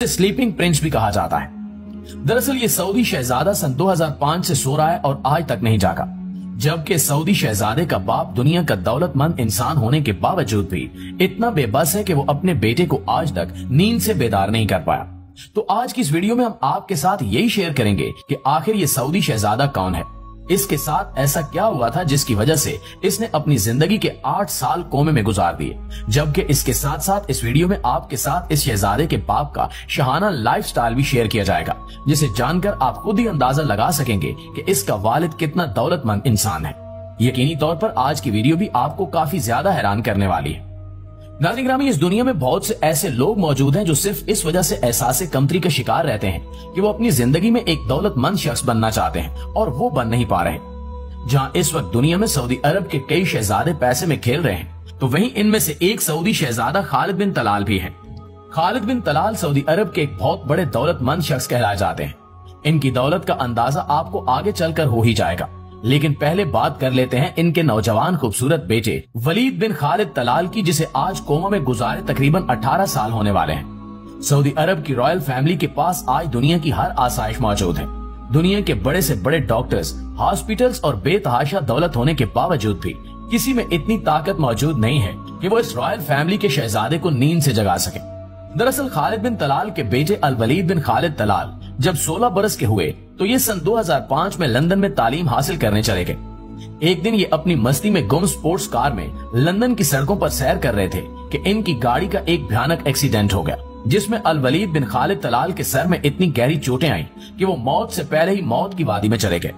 Sleeping Prince भी कहा जाता है। दरअसल ये सऊदी शहजादा सन 2005 से सो रहा है और आज तक नहीं जागा, जबकि सऊदी शहजादे का बाप दुनिया का दौलतमंद इंसान होने के बावजूद भी इतना बेबस है कि वो अपने बेटे को आज तक नींद से बेदार नहीं कर पाया। तो आज की इस वीडियो में हम आपके साथ यही शेयर करेंगे कि आखिर ये सऊदी शहजादा कौन है, इसके साथ ऐसा क्या हुआ था जिसकी वजह से इसने अपनी जिंदगी के 8 साल कोमे में गुजार दिए। जबकि इसके साथ साथ इस वीडियो में आपके साथ इस शहजादे के बाप का शाहाना लाइफस्टाइल भी शेयर किया जाएगा, जिसे जानकर आप खुद ही अंदाजा लगा सकेंगे कि इसका वालिद कितना दौलतमंद इंसान है। यकीनी तौर पर आज की वीडियो भी आपको काफी ज्यादा हैरान करने वाली है। नाज़रीन ग्रामी, इस दुनिया में बहुत से ऐसे लोग मौजूद हैं जो सिर्फ इस वजह से एहसास कमतरी का शिकार रहते हैं कि वो अपनी जिंदगी में एक दौलतमंद शख्स बनना चाहते हैं और वो बन नहीं पा रहे। जहां इस वक्त दुनिया में सऊदी अरब के कई शहजादे पैसे में खेल रहे हैं, तो वहीं इनमें से एक सऊदी शहजादा खालिद बिन तलाल भी है। खालिद बिन तलाल सऊदी अरब के एक बहुत बड़े दौलतमंद शख्स कहलाए जाते हैं। इनकी दौलत का अंदाजा आपको आगे चलकर हो ही जाएगा, लेकिन पहले बात कर लेते हैं इनके नौजवान खूबसूरत बेटे वलीद बिन खालिद तलाल की, जिसे आज कोमा में गुजारे तकरीबन 18 साल होने वाले हैं। सऊदी अरब की रॉयल फैमिली के पास आज दुनिया की हर आसाइश मौजूद है। दुनिया के बड़े से बड़े डॉक्टर्स, हॉस्पिटल्स और बेतहाशा दौलत होने के बावजूद भी किसी में इतनी ताकत मौजूद नहीं है कि वो इस रॉयल फैमिली के शहजादे को नींद से जगा सके। दरअसल खालिद बिन तलाल के बेटे अल वलीद बिन खालिद तलाल जब 16 बरस के हुए तो ये सन 2005 में लंदन में तालीम हासिल करने चले गए। एक दिन ये अपनी मस्ती में गुम स्पोर्ट्स कार में लंदन की सड़कों पर सैर कर रहे थे कि इनकी गाड़ी का एक भयानक एक्सीडेंट हो गया, जिसमें अल वलीद बिन खालिद तलाल के सर में इतनी गहरी चोटें आई कि वो मौत से पहले ही मौत की वादी में चले गए।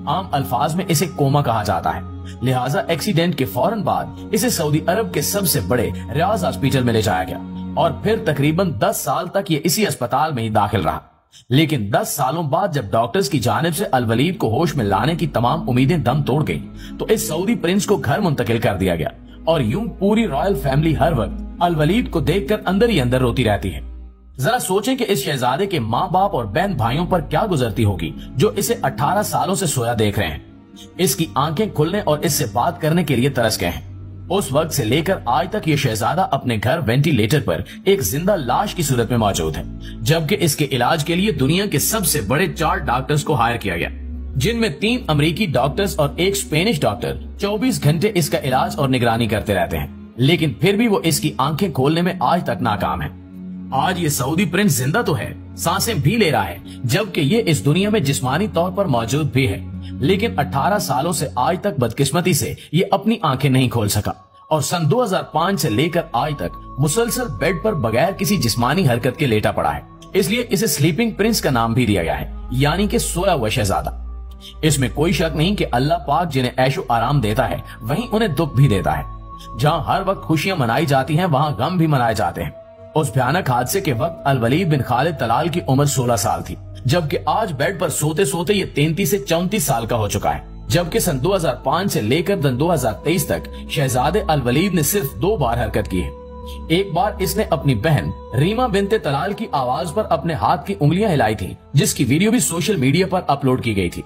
आम अल्फाज में इसे कोमा कहा जाता है। लिहाजा एक्सीडेंट के फौरन बाद इसे सऊदी अरब के सबसे बड़े रियाज हॉस्पिटल में ले जाया गया और फिर तकरीबन 10 साल तक ये इसी अस्पताल में ही दाखिल रहा। लेकिन 10 सालों बाद जब डॉक्टर्स की जानिब से अल वलीद को होश में लाने की तमाम उम्मीदें दम तोड़ गईं, तो इस सऊदी प्रिंस को घर मुंतकिल कर दिया गया और यूं पूरी रॉयल फैमिली हर वक्त अल वलीद को देखकर अंदर ही अंदर रोती रहती है। जरा सोचें कि इस शहजादे के माँ बाप और बहन भाइयों पर क्या गुजरती होगी जो इसे 18 सालों से सोया देख रहे हैं। इसकी आंखें खुलने और इससे बात करने के लिए तरस गए हैं। उस वक्त से लेकर आज तक ये शहजादा अपने घर वेंटिलेटर पर एक जिंदा लाश की सूरत में मौजूद है, जबकि इसके इलाज के लिए दुनिया के सबसे बड़े 4 डॉक्टर्स को हायर किया गया, जिनमें 3 अमेरिकी डॉक्टर्स और एक स्पेनिश डॉक्टर 24 घंटे इसका इलाज और निगरानी करते रहते हैं। लेकिन फिर भी वो इसकी आंखें खोलने में आज तक नाकाम है। आज ये सऊदी प्रिंस जिंदा तो है, सांसें भी ले रहा है, जबकि ये इस दुनिया में जिस्मानी तौर पर मौजूद भी है, लेकिन 18 सालों से आज तक बदकिस्मती से ये अपनी आंखें नहीं खोल सका और सन 2005 से लेकर आज तक मुसलसल बेड पर बगैर किसी जिस्मानी हरकत के लेटा पड़ा है। इसलिए इसे स्लीपिंग प्रिंस का नाम भी दिया गया है, यानी कि सोया हुआ शहजादा। इसमें कोई शक नहीं कि अल्लाह पाक जिन्हें ऐशो आराम देता है वहीं उन्हें दुख भी देता है। जहाँ हर वक्त खुशियां मनाई जाती हैं, वहाँ गम भी मनाए जाते हैं। उस भयानक हादसे के वक्त अल वलीद बिन खालिद तलाल की उम्र 16 साल थी, जबकि आज बेड पर सोते सोते ये 33 से 34 साल का हो चुका है। जबकि सन 2005 से लेकर सन 2023 तक शहजादे अल वलीद ने सिर्फ 2 बार हरकत की है। एक बार इसने अपनी बहन रीमा बिनते तलाल की आवाज पर अपने हाथ की उंगलियां हिलाई थी, जिसकी वीडियो भी सोशल मीडिया पर अपलोड की गई थी।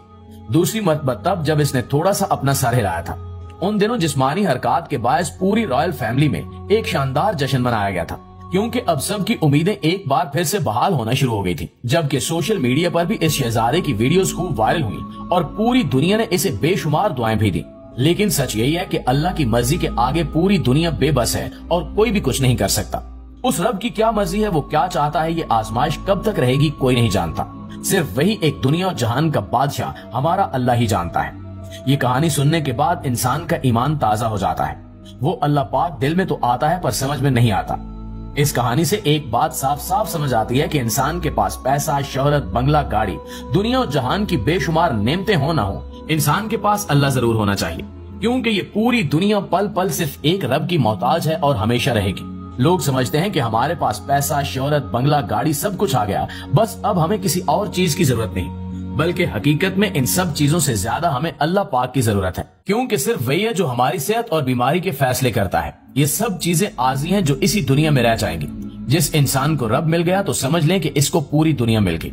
दूसरी मरतबा तब जब इसने थोड़ा सा अपना सर हिलाया था। उन दिनों जिस्मानी हरकत के बायस पूरी रॉयल फैमिली में एक शानदार जश्न मनाया गया था, क्योंकि अब सबकी उम्मीदें एक बार फिर से बहाल होना शुरू हो गई थी। जबकि सोशल मीडिया पर भी इस शहजादे की वीडियोस खूब वायरल हुई और पूरी दुनिया ने इसे बेशुमार दुआएं भी दी। लेकिन सच यही है कि अल्लाह की मर्जी के आगे पूरी दुनिया बेबस है और कोई भी कुछ नहीं कर सकता। उस रब की क्या मर्जी है, वो क्या चाहता है, ये आजमाइश कब तक रहेगी कोई नहीं जानता। सिर्फ वही एक दुनिया और जहान का बादशाह हमारा अल्लाह ही जानता है। ये कहानी सुनने के बाद इंसान का ईमान ताजा हो जाता है। वो अल्लाह पाक दिल में तो आता है पर समझ में नहीं आता। इस कहानी से एक बात साफ साफ समझ आती है कि इंसान के पास पैसा, शोहरत, बंगला, गाड़ी, दुनिया और जहान की बेशुमार नेमतें हो ना हो, इंसान के पास अल्लाह जरूर होना चाहिए, क्योंकि ये पूरी दुनिया पल पल सिर्फ एक रब की मोहताज है और हमेशा रहेगी। लोग समझते हैं कि हमारे पास पैसा, शोहरत, बंगला, गाड़ी सब कुछ आ गया, बस अब हमें किसी और चीज की जरूरत नहीं, बल्कि हकीकत में इन सब चीजों से ज्यादा हमें अल्लाह पाक की जरूरत है, क्योंकि सिर्फ वही है जो हमारी सेहत और बीमारी के फैसले करता है। ये सब चीजें आर्जी हैं जो इसी दुनिया में रह जाएंगी। जिस इंसान को रब मिल गया तो समझ लें कि इसको पूरी दुनिया मिल गई।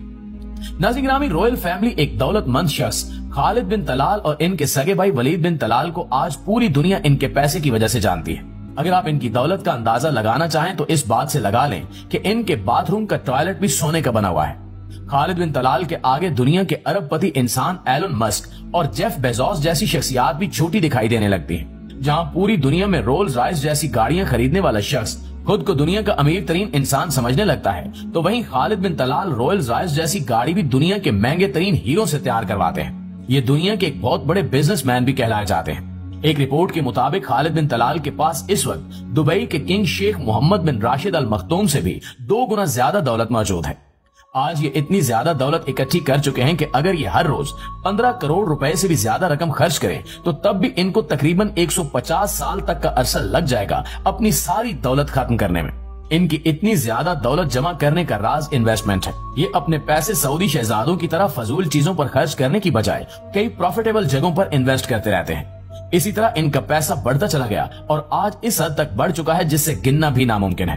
नाज़रीन ग्रामी, रॉयल फैमिली एक दौलतमंद शख्स खालिद बिन तलाल और इनके सगे भाई वलीद बिन तलाल को आज पूरी दुनिया इनके पैसे की वजह से जानती है। अगर आप इनकी दौलत का अंदाजा लगाना चाहें तो इस बात से लगा लें कि इनके बाथरूम का टॉयलेट भी सोने का बना हुआ है। खालिद बिन तलाल के आगे दुनिया के अरबपति इंसान एलन मस्क और जेफ बेजोस जैसी शख्सियात भी छोटी दिखाई देने लगती हैं। जहां पूरी दुनिया में रोल्स रॉयस जैसी गाड़ियां खरीदने वाला शख्स खुद को दुनिया का अमीर तरीन इंसान समझने लगता है, तो वहीं खालिद बिन तलाल रॉयल्स रॉयस जैसी गाड़ी भी दुनिया के महंगे तरीन हीरो से तैयार करवाते हैं। ये दुनिया के एक बहुत बड़े बिजनेसमैन भी कहलाए जाते हैं। एक रिपोर्ट के मुताबिक खालिद बिन तलाल के पास इस वक्त दुबई के किंग शेख मोहम्मद बिन राशिद अल मखतूम से भी 2 गुना ज्यादा दौलत मौजूद है। आज ये इतनी ज्यादा दौलत इकट्ठी कर चुके हैं कि अगर ये हर रोज 15 करोड़ रुपए से भी ज्यादा रकम खर्च करें तो तब भी इनको तकरीबन 150 साल तक का अरसा लग जाएगा अपनी सारी दौलत खत्म करने में। इनकी इतनी ज्यादा दौलत जमा करने का राज इन्वेस्टमेंट है। ये अपने पैसे सऊदी शहजादों की तरह फजूल चीजों पर खर्च करने की बजाय कई प्रॉफिटेबल जगहों पर इन्वेस्ट करते रहते हैं। इसी तरह इनका पैसा बढ़ता चला गया और आज इस हद तक बढ़ चुका है जिससे गिनना भी नामुमकिन है।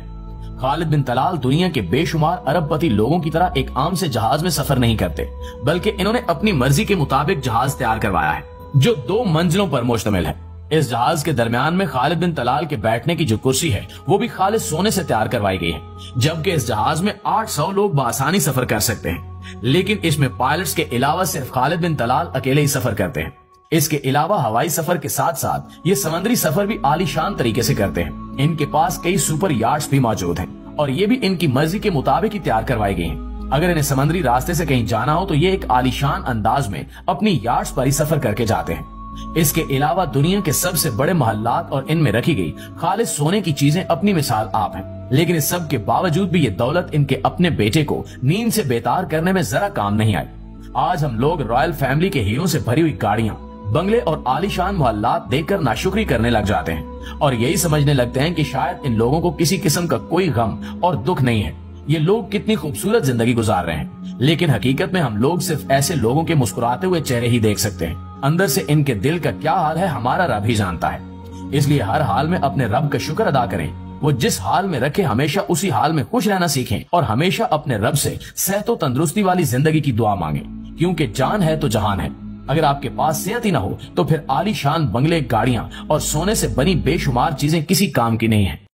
खालिद बिन तलाल दुनिया के बेशुमार अरबपति लोगों की तरह एक आम से जहाज में सफर नहीं करते, बल्कि इन्होंने अपनी मर्जी के मुताबिक जहाज तैयार करवाया है जो 2 मंजिलों पर मुश्तमिल है। इस जहाज के दरमियान में खालिद बिन तलाल के बैठने की जो कुर्सी है वो भी खालिद सोने से तैयार करवाई गई है, जबकि इस जहाज में 800 लोग बआसानी सफर कर सकते हैं। लेकिन इसमें पायलट्स के अलावा सिर्फ खालिद बिन तलाल अकेले ही सफर करते हैं। इसके अलावा हवाई सफर के साथ साथ ये समुद्री सफर भी आलीशान तरीके से करते हैं। इनके पास कई सुपर यार्ड्स भी मौजूद हैं और ये भी इनकी मर्जी के मुताबिक ही तैयार करवाई गई हैं। अगर इन्हें समुद्री रास्ते से कहीं जाना हो तो ये एक आलीशान अंदाज में अपनी यार्ड्स पर ही सफर करके जाते हैं। इसके अलावा दुनिया के सबसे बड़े महल्लात और इनमें रखी गई खालिस सोने की चीजें अपनी मिसाल आप है। लेकिन इस सब के बावजूद भी ये दौलत इनके अपने बेटे को नींद से बेतार करने में जरा काम नहीं आई। आज हम लोग रॉयल फैमिली के हीरो से भरी हुई गाड़ियां, बंगले और आलीशान मोहल्लात देखकर नाशुक्री करने लग जाते हैं और यही समझने लगते हैं कि शायद इन लोगों को किसी किस्म का कोई गम और दुख नहीं है। ये लोग कितनी खूबसूरत जिंदगी गुजार रहे हैं, लेकिन हकीकत में हम लोग सिर्फ ऐसे लोगों के मुस्कुराते हुए चेहरे ही देख सकते हैं। अंदर से इनके दिल का क्या हाल है हमारा रब ही जानता है। इसलिए हर हाल में अपने रब का शुक्र अदा करें। वो जिस हाल में रखे हमेशा उसी हाल में खुश रहना सीखें और हमेशा अपने रब से सेहतो तंदुरुस्ती वाली जिंदगी की दुआ मांगे, क्योंकि जान है तो जहान है। अगर आपके पास सेहत ही ना हो तो फिर आलीशान बंगले, गाड़ियां और सोने से बनी बेशुमार चीजें किसी काम की नहीं है।